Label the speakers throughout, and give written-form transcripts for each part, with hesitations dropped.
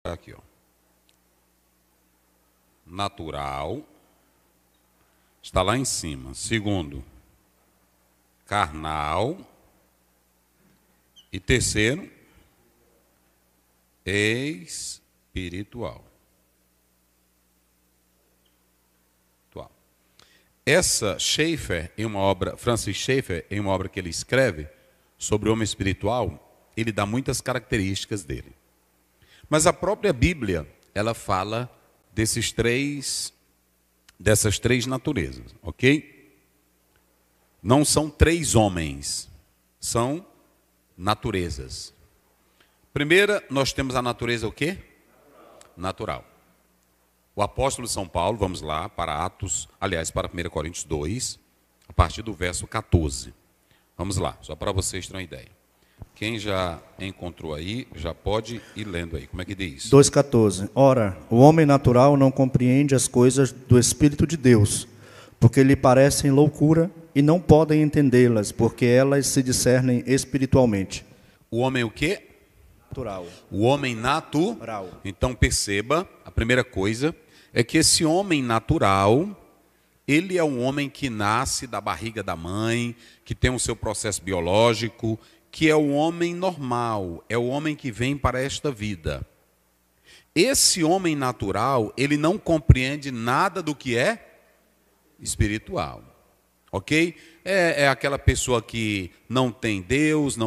Speaker 1: Aqui, ó. Natural está lá em cima. Segundo, carnal. E terceiro, espiritual. Essa Schaeffer, em uma obra, Francis Schaeffer, em uma obra que ele escreve sobre o homem espiritual, ele dá muitas características dele. Mas a própria Bíblia, ela fala dessas três naturezas, ok? Não são três homens, são naturezas. Primeira, nós temos a natureza o quê? Natural. O apóstolo São Paulo, vamos lá, para 1 Coríntios 2, a partir do verso 14. Vamos lá, só para vocês terem uma ideia. Quem já encontrou aí, já pode ir lendo aí. Como é que diz?
Speaker 2: 2,14. Ora, o homem natural não compreende as coisas do Espírito de Deus, porque lhe parecem loucura e não podem entendê-las, porque elas se discernem espiritualmente.
Speaker 1: O homem o quê?
Speaker 2: Natural.
Speaker 1: O homem natural. Então perceba, a primeira coisa é que esse homem natural, ele é um homem que nasce da barriga da mãe, que tem o seu processo biológico, que é o homem normal, é o homem que vem para esta vida. Esse homem natural, ele não compreende nada do que é espiritual, ok? É aquela pessoa que não tem Deus,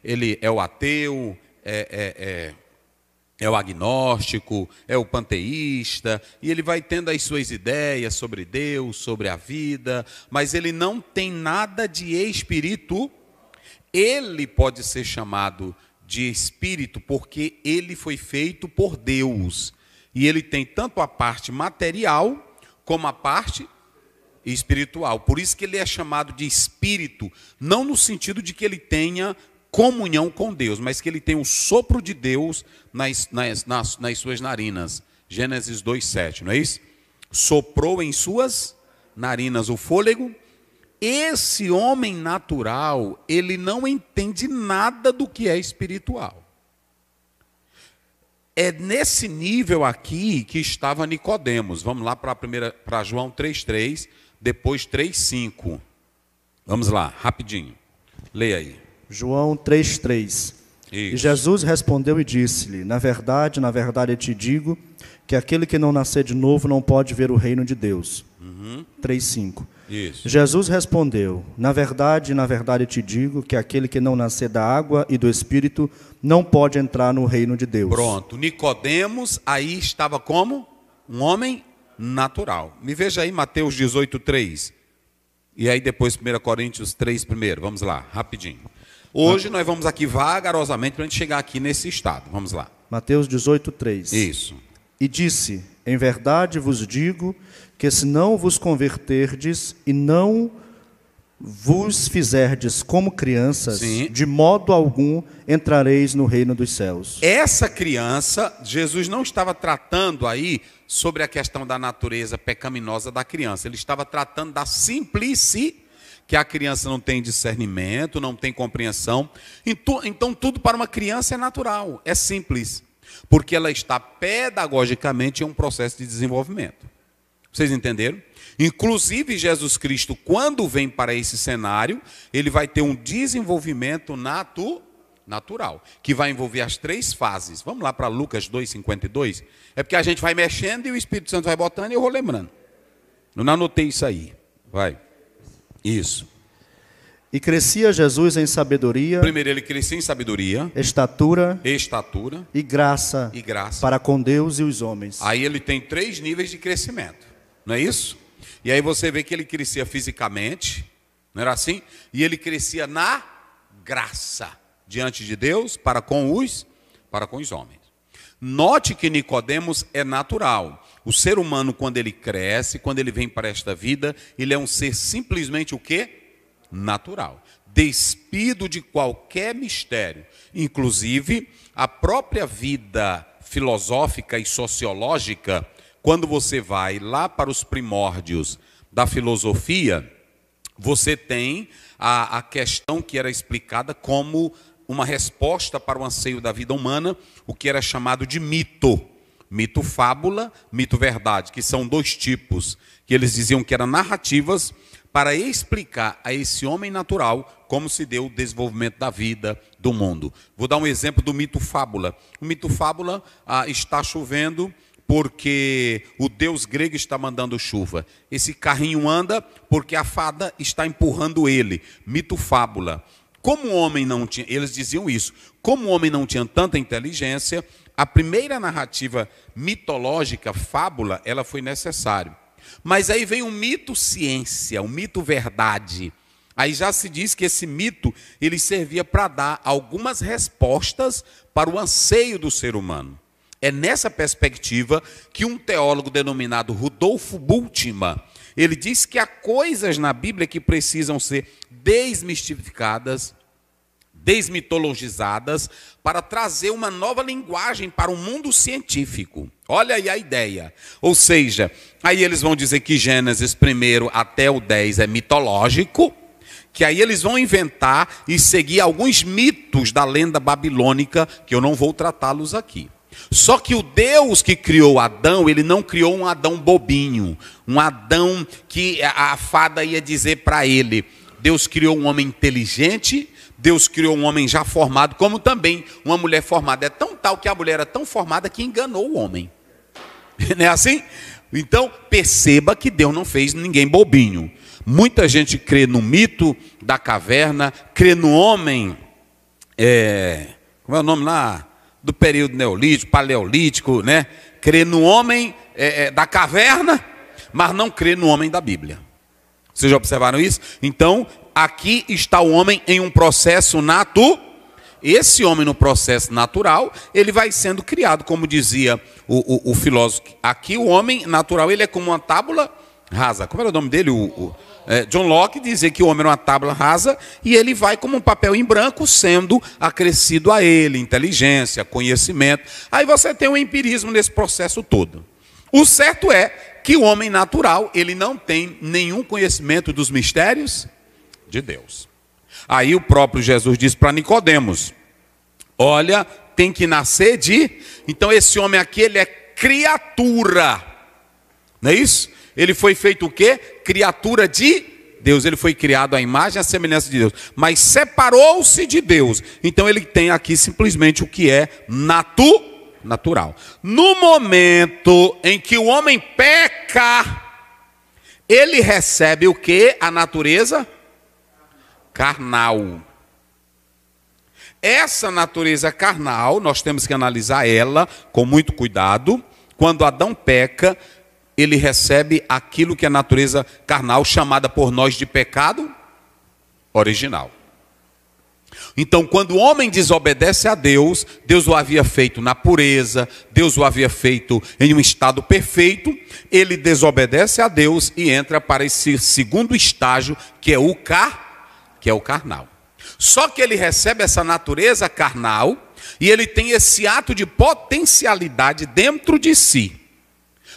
Speaker 1: ele é o ateu, é o agnóstico, é o panteísta, e ele vai tendo as suas ideias sobre Deus, sobre a vida, mas ele não tem nada de espírito. Ele pode ser chamado de espírito porque ele foi feito por Deus. E ele tem tanto a parte material como a parte espiritual. Por isso que ele é chamado de espírito, não no sentido de que ele tenha comunhão com Deus, mas que ele tem o sopro de Deus nas suas narinas. Gênesis 2,7, não é isso? Soprou em suas narinas o fôlego. Esse homem natural, ele não entende nada do que é espiritual. É nesse nível aqui que estava Nicodemos. Vamos lá para João 3,3, depois 3,5. Vamos lá, rapidinho. Leia aí.
Speaker 2: João 3,3. E Jesus respondeu e disse-lhe: na verdade, eu te digo que aquele que não nascer de novo não pode ver o reino de Deus. 3,5.
Speaker 1: Isso.
Speaker 2: Jesus respondeu: na verdade, eu te digo que aquele que não nascer da água e do Espírito não pode entrar no reino de Deus.
Speaker 1: Pronto, Nicodemos aí estava como? Um homem natural. Me veja aí Mateus 18,3. E aí depois 1 Coríntios 3 primeiro. Vamos lá, rapidinho. Hoje nós vamos aqui vagarosamente para a gente chegar aqui nesse estado. Vamos lá.
Speaker 2: Mateus 18,3.
Speaker 1: Isso.
Speaker 2: E disse: em verdade vos digo que se não vos converterdes e não vos fizerdes como crianças,
Speaker 1: Sim,
Speaker 2: de modo algum entrareis no reino dos céus.
Speaker 1: Essa criança, Jesus não estava tratando aí sobre a questão da natureza pecaminosa da criança. Ele estava tratando da simplicidade, que a criança não tem discernimento, não tem compreensão. Então tudo para uma criança é natural, é simples. Porque ela está pedagogicamente em um processo de desenvolvimento. Vocês entenderam? Inclusive, Jesus Cristo, quando vem para esse cenário, ele vai ter um desenvolvimento natural, que vai envolver as três fases. Vamos lá para Lucas 2,52. É porque a gente vai mexendo e o Espírito Santo vai botando e eu vou lembrando. Eu não anotei isso aí. Vai. Isso.
Speaker 2: E crescia Jesus em sabedoria.
Speaker 1: Primeiro ele crescia em sabedoria,
Speaker 2: estatura
Speaker 1: e
Speaker 2: graça para com Deus e os homens.
Speaker 1: Aí ele tem 3 níveis de crescimento, não é isso? E aí você vê que ele crescia fisicamente, não era assim? E ele crescia na graça diante de Deus para com os homens. Note que Nicodemos é natural. O ser humano, quando ele cresce, quando ele vem para esta vida, ele é um ser simplesmente o quê? Natural, despido de qualquer mistério. Inclusive, a própria vida filosófica e sociológica, quando você vai lá para os primórdios da filosofia, você tem a questão que era explicada como uma resposta para o anseio da vida humana, o que era chamado de mito. Mito fábula, mito verdade, que são dois tipos, que eles diziam que eram narrativas para explicar a esse homem natural como se deu o desenvolvimento da vida, do mundo. Vou dar um exemplo do mito fábula. O mito fábula está chovendo porque o deus grego está mandando chuva. Esse carrinho anda porque a fada está empurrando ele. Mito fábula. Como o homem não tinha, eles diziam isso, como o homem não tinha tanta inteligência, a primeira narrativa mitológica, fábula, ela foi necessária. Mas aí vem um mito ciência, um mito verdade. Aí já se diz que esse mito, ele servia para dar algumas respostas para o anseio do ser humano. É nessa perspectiva que um teólogo denominado Rudolfo Bultmann, ele diz que há coisas na Bíblia que precisam ser desmistificadas, desmitologizadas, para trazer uma nova linguagem para o mundo científico. Olha aí a ideia. Ou seja, aí eles vão dizer que Gênesis 1 até o 10 é mitológico, que aí eles vão inventar e seguir alguns mitos da lenda babilônica, que eu não vou tratá-los aqui. Só que o Deus que criou Adão, ele não criou um Adão bobinho, um Adão que a fada ia dizer para ele. Deus criou um homem inteligente, Deus criou um homem já formado, como também uma mulher formada. É tão tal que a mulher era tão formada que enganou o homem. Não é assim? Então, perceba que Deus não fez ninguém bobinho. Muita gente crê no mito da caverna, crê no homem, como é o nome lá? Do período neolítico, paleolítico, né? Crê no homem da caverna, mas não crê no homem da Bíblia. Vocês já observaram isso? Então, aqui está o homem em um processo natural. Esse homem no processo natural, ele vai sendo criado, como dizia o filósofo. Aqui o homem natural, ele é como uma tábula rasa. Como era o nome dele? John Locke dizia que o homem era uma tábua rasa e ele vai como um papel em branco sendo acrescido a ele, inteligência, conhecimento. Aí você tem um empirismo nesse processo todo. O certo é que o homem natural, ele não tem nenhum conhecimento dos mistérios de Deus. Aí o próprio Jesus disse para Nicodemos, olha, tem que nascer de... Então esse homem aqui, ele é criatura. Não é isso? Ele foi feito o quê? Criatura de Deus. Ele foi criado à imagem e à semelhança de Deus. Mas separou-se de Deus. Então ele tem aqui simplesmente o que é natural. No momento em que o homem peca, ele recebe o quê? A natureza carnal. Essa natureza carnal, nós temos que analisar ela com muito cuidado. Quando Adão peca, ele recebe aquilo que é a natureza carnal, chamada por nós de pecado original. Então, quando o homem desobedece a Deus, Deus o havia feito na pureza, Deus o havia feito em um estado perfeito, ele desobedece a Deus e entra para esse segundo estágio, que é o carnal. Só que ele recebe essa natureza carnal e ele tem esse ato de potencialidade dentro de si.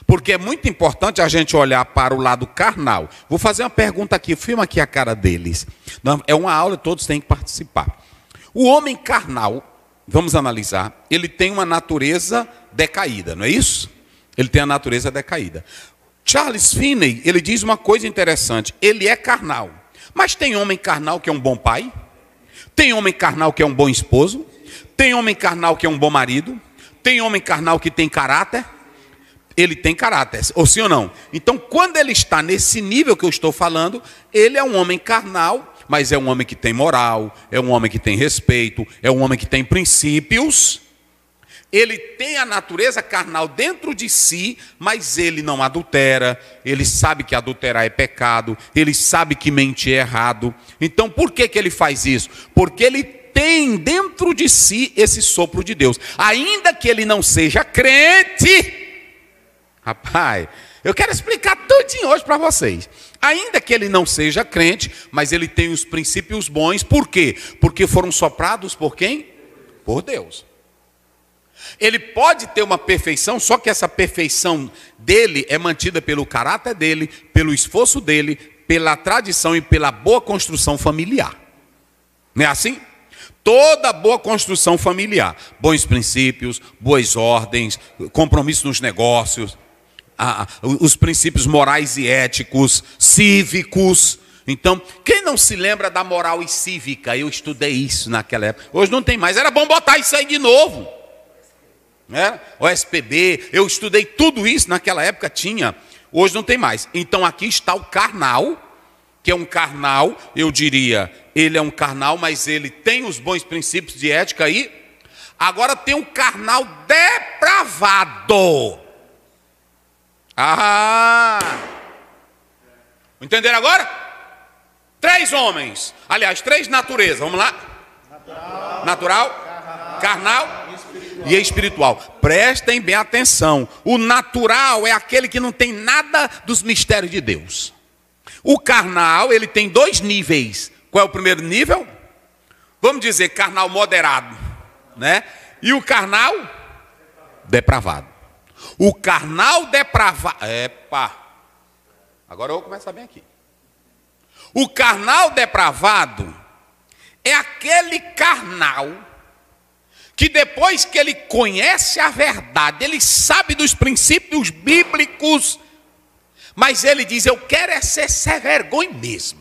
Speaker 1: Porque é muito importante a gente olhar para o lado carnal. Vou fazer uma pergunta aqui, filma aqui a cara deles. É uma aula, todos têm que participar. O homem carnal, vamos analisar, ele tem uma natureza decaída, não é isso? Ele tem a natureza decaída. Charles Finney, ele diz uma coisa interessante, ele é carnal. Mas tem homem carnal que é um bom pai? Tem homem carnal que é um bom esposo? Tem homem carnal que é um bom marido? Tem homem carnal que tem caráter? Ele tem caráter, ou sim ou não? Então, quando ele está nesse nível que eu estou falando, ele é um homem carnal, mas é um homem que tem moral, é um homem que tem respeito, é um homem que tem princípios. Ele tem a natureza carnal dentro de si, mas ele não adultera, ele sabe que adulterar é pecado, ele sabe que mentir é errado. Então, por que ele faz isso? Porque ele tem dentro de si esse sopro de Deus. Ainda que ele não seja crente... Rapaz, eu quero explicar tudinho hoje para vocês. Ainda que ele não seja crente, mas ele tem os princípios bons. Por quê? Porque foram soprados por quem? Por Deus. Ele pode ter uma perfeição, só que essa perfeição dele é mantida pelo caráter dele, pelo esforço dele, pela tradição e pela boa construção familiar. Não é assim? toda boa construção familiar. Bons princípios, boas ordens, compromisso nos negócios, os princípios morais e éticos, cívicos. Então, quem não se lembra da moral e cívica? Eu estudei isso naquela época. Hoje não tem mais. Era bom botar isso aí de novo. O SPB, eu estudei tudo isso naquela época, tinha. Hoje não tem mais. Então aqui está o carnal, que é um carnal, eu diria, ele é um carnal, mas ele tem os bons princípios de ética aí. Agora tem um carnal depravado. Entenderam agora? 3 homens, aliás, 3 naturezas, vamos lá? Natural, carnal e espiritual. Prestem bem atenção. O natural é aquele que não tem nada dos mistérios de Deus. O carnal, ele tem 2 níveis. Qual é o primeiro nível? Vamos dizer carnal moderado, né? E o carnal depravado. O carnal depravado. Agora eu vou começar bem aqui. O carnal depravado é aquele carnal que depois que ele conhece a verdade, ele sabe dos princípios bíblicos, mas ele diz, eu quero é ser sem vergonha mesmo.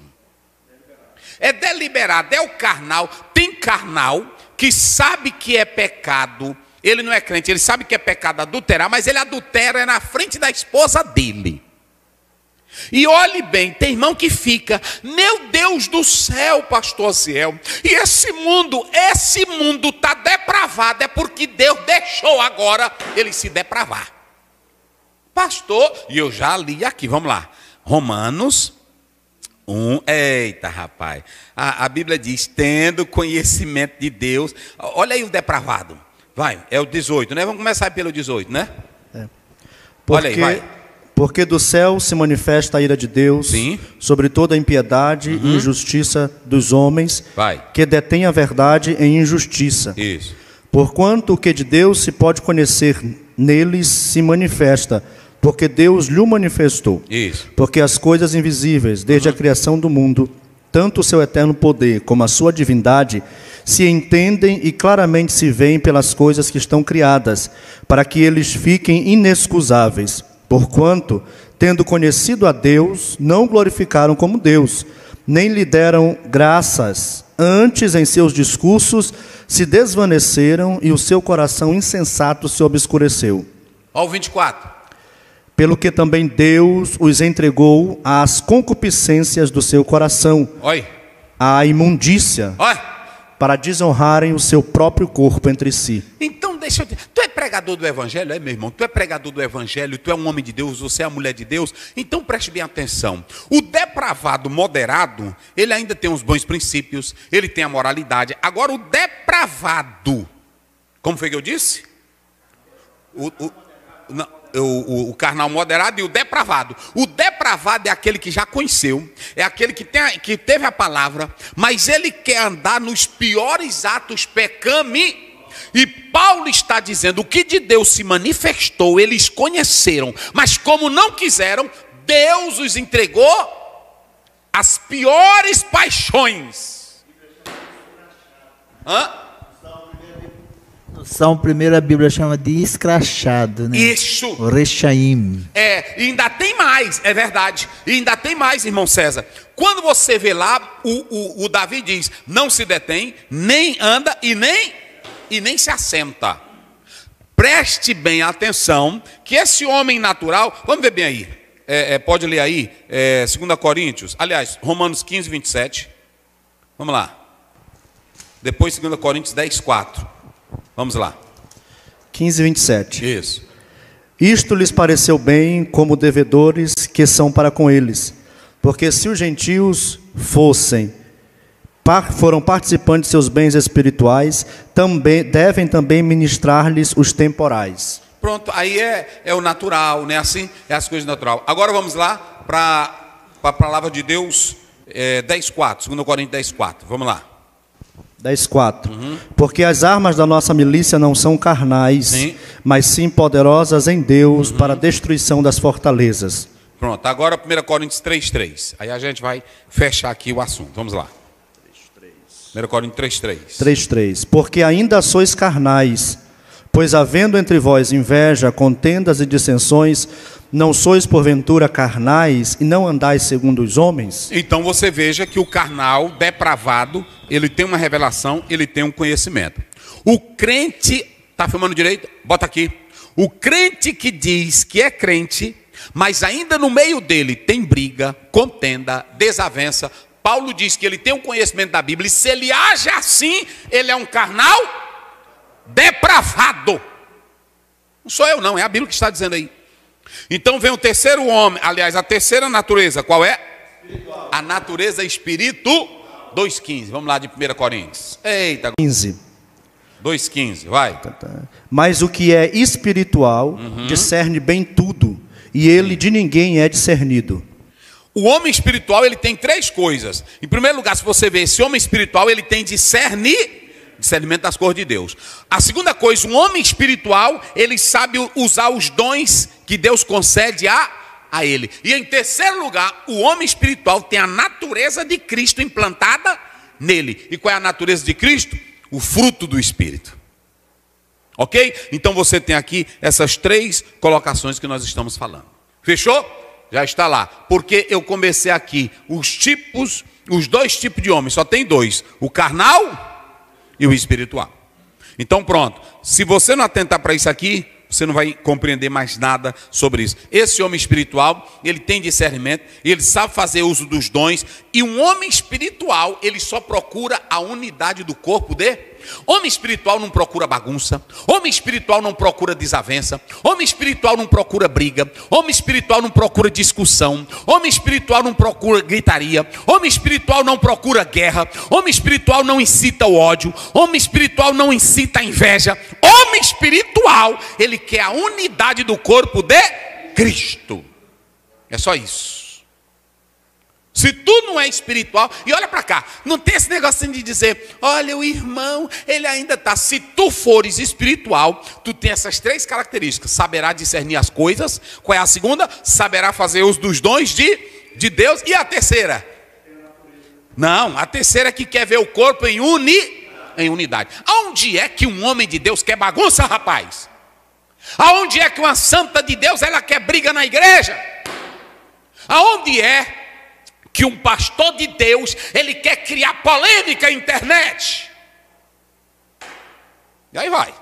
Speaker 1: É deliberado, é o carnal. Tem carnal que sabe que é pecado, ele não é crente, ele sabe que é pecado adulterar, mas ele adultera na frente da esposa dele. E olhe bem, tem irmão que fica, meu Deus do céu, pastor Aziel, e esse mundo está depravado, é porque Deus deixou agora ele se depravar. Pastor, e eu já li aqui, vamos lá, Romanos 1, eita rapaz, a Bíblia diz, tendo conhecimento de Deus, olha aí o depravado, vai, é o 18, né? Vamos começar pelo 18, né? Olha aí, vai.
Speaker 2: Porque do céu se manifesta a ira de Deus, sim, sobre toda a impiedade e injustiça dos homens, que detêm a verdade em injustiça.
Speaker 1: Isso.
Speaker 2: Porquanto o que de Deus se pode conhecer neles se manifesta, porque Deus lhe manifestou.
Speaker 1: Isso.
Speaker 2: Porque as coisas invisíveis, desde a criação do mundo, tanto o seu eterno poder como a sua divindade, se entendem e claramente se veem pelas coisas que estão criadas, para que eles fiquem inexcusáveis. Porquanto, tendo conhecido a Deus, não glorificaram como Deus, nem lhe deram graças, antes em seus discursos se desvaneceram e o seu coração insensato se obscureceu.
Speaker 1: Olha o 24.
Speaker 2: Pelo que também Deus os entregou às concupiscências do seu coração, à imundícia, para desonrarem o seu próprio corpo entre si.
Speaker 1: Então deixa eu dizer, tu é pregador do evangelho, meu irmão? Tu é pregador do evangelho, tu é um homem de Deus, você é a mulher de Deus, então preste bem atenção. O depravado moderado, ele ainda tem os bons princípios, ele tem a moralidade. Agora o depravado, como foi que eu disse? O carnal moderado e o depravado. O depravado é aquele que já conheceu, é aquele que teve a palavra, mas ele quer andar nos piores atos pecami. E Paulo está dizendo, o que de Deus se manifestou, eles conheceram, mas como não quiseram, Deus os entregou às piores paixões.
Speaker 3: São primeiro a Bíblia chama de escrachado, né?
Speaker 1: Isso.
Speaker 3: O rechaim.
Speaker 1: E ainda tem mais, é verdade. E ainda tem mais, irmão César. Quando você vê lá, o Davi diz, não se detém, nem anda e nem se assenta. Preste bem atenção, que esse homem natural, vamos ver bem aí, pode ler aí, 2 Coríntios, aliás, Romanos 15, 27. Vamos lá. Depois 2 Coríntios 10, 4. Vamos lá.
Speaker 2: 15, 27.
Speaker 1: Isso.
Speaker 2: Isto lhes pareceu bem como devedores que são para com eles, porque se os gentios foram participantes de seus bens espirituais, devem também ministrar-lhes os temporais.
Speaker 1: Pronto, aí é o natural, né? Assim, é as coisas naturais. Agora vamos lá para a palavra de Deus, 10:4, 2 Coríntios 10:4. Vamos lá.
Speaker 2: 10:4. Porque as armas da nossa milícia não são carnais, sim, mas sim poderosas em Deus para a destruição das fortalezas.
Speaker 1: Pronto, agora 1 Coríntios 3:3. Aí a gente vai fechar aqui o assunto. Vamos lá. 3:3. 1 Coríntios 3:3.
Speaker 2: 3:3. Porque ainda sois carnais, pois havendo entre vós inveja, contendas e dissensões, não sois porventura carnais e não andais segundo os homens?
Speaker 1: Então você veja que o carnal depravado, ele tem uma revelação, ele tem um conhecimento. O crente, tá filmando direito? Bota aqui. O crente que diz que é crente, mas ainda no meio dele tem briga, contenda, desavença. Paulo diz que ele tem um conhecimento da Bíblia, e se ele age assim, ele é um carnal depravado. Não sou eu não, é a Bíblia que está dizendo aí. Então vem o terceiro homem, aliás, a terceira natureza, qual é? Espiritual. A natureza espírito, 2,15. Vamos lá de 1 Coríntios. Eita.
Speaker 2: 15.
Speaker 1: 2,15, vai.
Speaker 2: Mas o que é espiritual discerne bem tudo, e ele de ninguém é discernido.
Speaker 1: O homem espiritual, ele tem três coisas. Em primeiro lugar, se você ver esse homem espiritual, ele tem discernimento das coisas de Deus. A segunda coisa, um homem espiritual, ele sabe usar os dons que Deus concede a ele. E em terceiro lugar, o homem espiritual tem a natureza de Cristo implantada nele. E qual é a natureza de Cristo? O fruto do Espírito. Ok? Então você tem aqui essas três colocações que nós estamos falando. Fechou? Já está lá. Porque eu comecei aqui os dois tipos de homens. Só tem dois: o carnal e o espiritual. Então pronto. Se você não atentar para isso aqui, você não vai compreender mais nada sobre isso. Esse homem espiritual, ele tem discernimento, ele sabe fazer uso dos dons. E um homem espiritual, ele só procura a unidade do corpo de... Homem espiritual não procura bagunça. Homem espiritual não procura desavença. Homem espiritual não procura briga. Homem espiritual não procura discussão. Homem espiritual não procura gritaria. Homem espiritual não procura guerra. Homem espiritual não incita o ódio. Homem espiritual não incita a inveja. Homem espiritual, ele quer a unidade do corpo de Cristo. É só isso. Se tu não é espiritual, e olha para cá, não tem esse negocinho de dizer, olha, o irmão, ele ainda está. Se tu fores espiritual, tu tem essas três características: saberá discernir as coisas. Qual é a segunda? Saberá fazer uso dos dons de Deus. E a terceira? Não, a terceira é que quer ver o corpo em unidade. Aonde é que um homem de Deus quer bagunça, rapaz? Aonde é que uma santa de Deus, ela quer briga na igreja? Aonde é que um pastor de Deus, ele quer criar polêmica na internet? E aí vai.